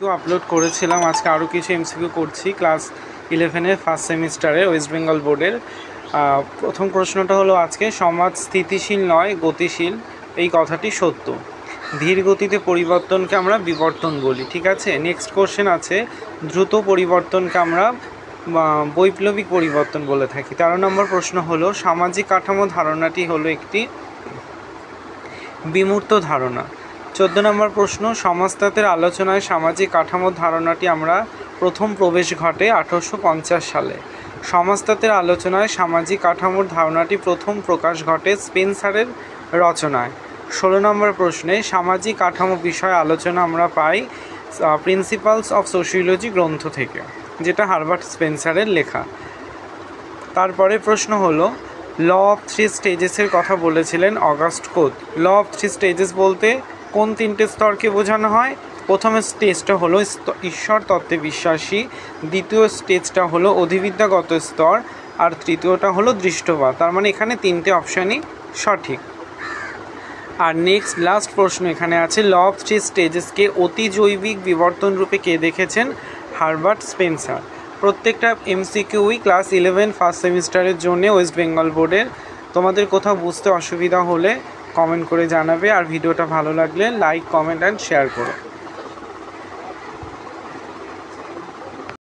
Upload করেছিলাম, আজকে আরও কিছু এমসিকিউ করছি ক্লাস 11-এর ফার্স্ট সেমিস্টারে ওয়েস্ট বেঙ্গল বোর্ডের। প্রথম প্রশ্নটা হলো আজকে, সমাজ স্থিতিশীল নয় গতিশীল, এই কথাটি সত্য। ধীর গতিতে পরিবর্তনকে আমরা বিবর্তন বলি, ঠিক আছে। নেক্সট কোশ্চেন আছে, দ্রুত পরিবর্তনকে আমরা বৈপ্লবিক পরিবর্তন বলে থাকি। 13 নম্বর প্রশ্ন হলো, সামাজিক কাঠামো ধারণাটি হলো একটি বিমূর্ত ধারণা। 14 নম্বর প্রশ্ন, সমাজতত্ত্বের আলোচনায় সামাজিক কাঠামোর ধারণাটি আমরা প্রথম প্রবেশ ঘটে 1850 সালে। সমাজতত্ত্বের আলোচনায় সামাজিক কাঠামোর ধারণাটি প্রথম প্রকাশ ঘটে স্পেন্সারের রচনায়। 16 নম্বর প্রশ্নে, সামাজিক কাঠামো বিষয়ে আলোচনা আমরা পাই প্রিন্সিপালস অফ সোশিওলজি গ্রন্থ থেকে, যেটা হারবার্ট স্পেন্সারের লেখা। তারপরে প্রশ্ন হলো, ল অফ 3 স্টেজেসের কথা বলেছিলেন অগাস্ট কোত। ল অফ 3 স্টেজেস বলতে কোন 3টে স্তরকে বোঝানো হয়? প্রথম স্টেজটা হলো ঈশ্বর তত্ত্বে বিশ্বাসী, দ্বিতীয় স্টেজটা হলো অধিবিদ্যাগত স্তর, আর তৃতীয়টা হলো দৃষ্টবাদ। তার মানে এখানে 3টে অপশানই সঠিক। আর নেক্সট লাস্ট প্রশ্ন এখানে আছে, ল অফ 3 স্টেজেসকে অতিজৈবিক বিবর্তন রূপে কে দেখেছেন? Herbert Spencer. প্রত্যেকটা এমসিকিউই ক্লাস 11 ফার্স্ট সেমিস্টারের জন্য ওয়েস্ট বেঙ্গল বোর্ডের। তোমাদের কোথাও বুঝতে অসুবিধা হলে কমেন্ট করে জানাবে, আর ভিডিওটা ভালো লাগলে লাইক, কমেন্ট অ্যান্ড শেয়ার করো।